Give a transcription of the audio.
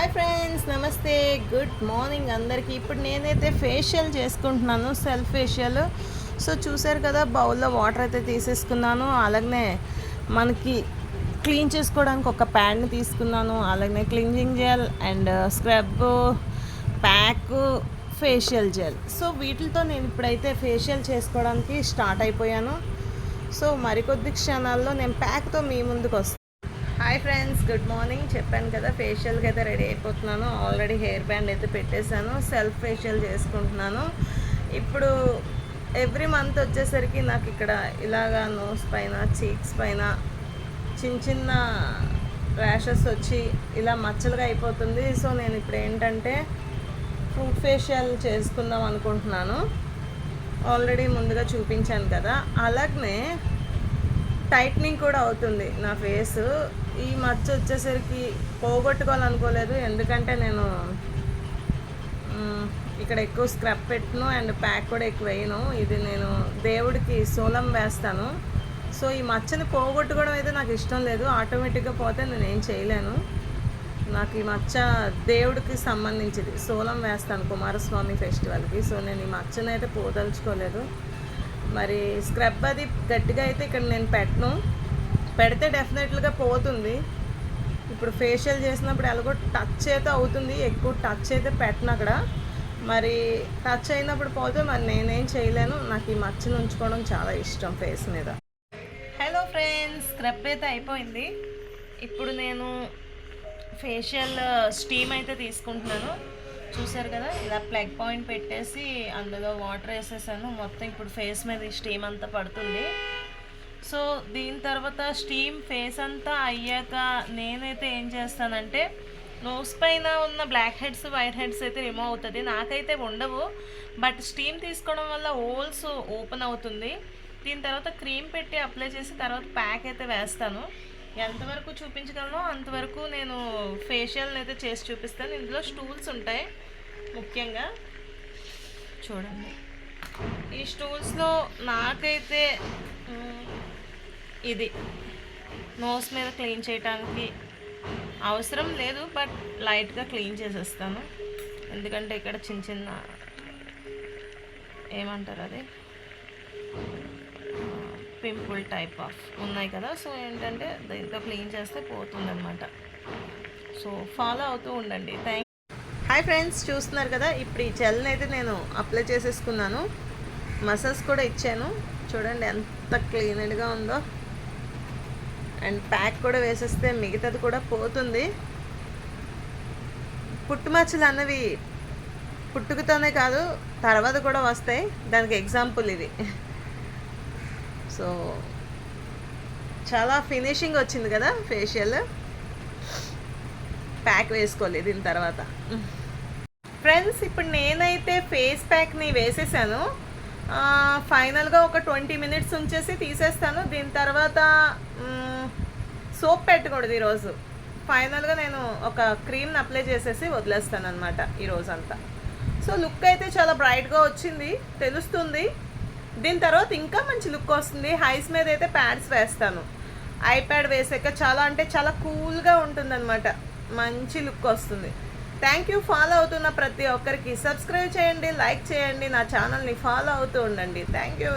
Hi friends, నమస్తే, good morning అందరికీ. ఇప్పుడు నేనైతే ఫేషియల్ చేసుకుంటున్నాను, సెల్ఫ్ ఫేషియల్. సో చూసారు కదా, బౌల్లో వాటర్ అయితే తీసేసుకున్నాను. అలాగనే మనకి క్లీన్ చేసుకోవడానికి ఒక ప్యాడ్ని తీసుకున్నాను. అలాగనే cleansing gel and scrub pack, facial gel. So వీటితో నేను ఇప్పుడైతే ఫేషియల్ చేసుకోవడానికి స్టార్ట్ అయిపోయాను. సో మరికొద్ది క్షణాల్లో నేను ప్యాక్తో మీ ముందుకు వస్తాను. Hi friends, good morning. చెప్పాను కదా, ఫేషియల్కి అయితే రెడీ అయిపోతున్నాను. ఆల్రెడీ హెయిర్ బ్యాండ్ అయితే పెట్టేశాను. సెల్ఫ్ ఫేషియల్ చేసుకుంటున్నాను. ఇప్పుడు ఎవ్రీ మంత్ వచ్చేసరికి నాకు ఇక్కడ ఇలాగా నోస్ పైన, చీక్స్ పైన చిన్న చిన్న ర్యాషెస్ వచ్చి ఇలా మచ్చలుగా అయిపోతుంది. సో నేను ఇప్పుడు ఏంటంటే ఫ్రూట్ ఫేషియల్ చేసుకుందాం అనుకుంటున్నాను. ఆల్రెడీ ముందుగా చూపించాను కదా. అలాగనే టైట్నింగ్ కూడా అవుతుంది నా ఫేస్. ఈ మచ్చ వచ్చేసరికి పోగొట్టుకోవాలనుకోలేదు, ఎందుకంటే నేను ఇక్కడ ఎక్కువ స్క్రబ్ పెట్టను అండ్ ప్యాక్ కూడా ఎక్కువ వేయను. ఇది నేను దేవుడికి సోలం వేస్తాను. సో ఈ మచ్చని పోగొట్టుకోవడం అయితే నాకు ఇష్టం లేదు. ఆటోమేటిక్గా పోతే నేను ఏం చేయలేను. నాకు ఈ మచ్చ దేవుడికి సంబంధించింది. సోలం వేస్తాను కుమారస్వామి ఫెస్టివల్కి. సో నేను ఈ మచ్చని అయితే పోదలుచుకోలేదు. మరి స్క్రబ్ అది గట్టిగా అయితే ఇక్కడ నేను పెట్టను. పెడితే డెఫినెట్లుగా పోతుంది. ఇప్పుడు ఫేషియల్ చేసినప్పుడు ఎలాగో టచ్ అయితే అవుతుంది, ఎక్కువ టచ్ అయితే పెట్టను అక్కడ. మరి టచ్ అయినప్పుడు పోతే మరి నేనేం చేయలేను. నాకు ఈ మచ్చను ఉంచుకోవడం చాలా ఇష్టం ఫేస్ మీద. హలో ఫ్రెండ్స్, స్క్రబ్ అయితే అయిపోయింది. ఇప్పుడు నేను ఫేషియల్ స్టీమ్ అయితే తీసుకుంటున్నాను. చూసారు కదా, ఇలా ప్లగ్ పాయింట్ పెట్టేసి అందులో వాటర్ వేసేసాను. మొత్తం ఇప్పుడు ఫేస్ మీద స్టీమ్ అంతా పడుతుంది. సో దీని తర్వాత స్టీమ్ ఫేస్ అంతా అయ్యాక నేనైతే ఏం చేస్తానంటే, నోస్ పైన ఉన్న బ్లాక్ హెడ్స్, వైట్ హెడ్స్ అయితే రిమూవ్ అవుతుంది. నాకైతే ఉండవు, బట్ స్టీమ్ తీసుకోవడం వల్ల హోల్స్ ఓపెన్ అవుతుంది. దీని తర్వాత క్రీమ్ పెట్టి అప్లై చేసి తర్వాత ప్యాక్ అయితే వేస్తాను. ఎంతవరకు చూపించగలను అంతవరకు నేను ఫేషియల్ని అయితే చేసి చూపిస్తాను. ఇందులో స్టూల్స్ ఉంటాయి ముఖ్యంగా, చూడండి. ఈ స్టూల్స్లో నాకైతే ఇది నోస్ మీద క్లీన్ చేయడానికి అవసరం లేదు, బట్ లైట్గా క్లీన్ చేసేస్తాను. ఎందుకంటే ఇక్కడ చిన్న చిన్న ఏమంటారు అది పింపుల్ టైప్ ఆఫ్ ఉన్నాయి కదా. సో ఏంటంటే దీంతో క్లీన్ చేస్తే పోతుందన్నమాట. సో ఫాలో అవుతూ ఉండండి. హాయ్ ఫ్రెండ్స్, చూస్తున్నారు కదా, ఇప్పుడు ఈ జెల్ని అయితే నేను అప్లై చేసేసుకున్నాను. మసాజ్ కూడా ఇచ్చాను. చూడండి ఎంత క్లీన్గా ఉందో. అండ్ ప్యాక్ కూడా వేసేస్తే మిగతాది కూడా పోతుంది. పుట్టుమచ్చలు అన్నవి పుట్టుకతోనే కాదు, తర్వాత కూడా వస్తాయి. దానికి ఎగ్జాంపుల్ ఇది. సో చాలా ఫినిషింగ్ వచ్చింది కదా ఫేషియల్. ప్యాక్ వేసుకోవాలి దీని తర్వాత. ఫ్రెండ్స్, ఇప్పుడు నేనైతే ఫేస్ ప్యాక్ని వేసేసాను. ఫైనల్గా ఒక 20 మినిట్స్ ఉంచేసి తీసేస్తాను. దీని తర్వాత సోప్ పెట్టకూడదు ఈరోజు. ఫైనల్గా నేను ఒక క్రీమ్ని అప్లై చేసేసి వదిలేస్తాను అనమాట ఈరోజంతా. సో లుక్ అయితే చాలా బ్రైట్గా వచ్చింది, తెలుస్తుంది. దీని తర్వాత ఇంకా మంచి లుక్ వస్తుంది. హైస్ మీద అయితే ప్యాడ్స్ వేస్తాను. ఐ ప్యాడ్ వేసాక చాలా అంటే చాలా కూల్గా ఉంటుందన్నమాట. మంచి లుక్ వస్తుంది. Thank you. ఫాలో అవుతున్న ప్రతి ఒక్కరికి సబ్స్క్రైబ్ చేయండి, లైక్ చేయండి, నా ఛానల్ని ఫాలో అవుతూ ఉండండి. Thank you.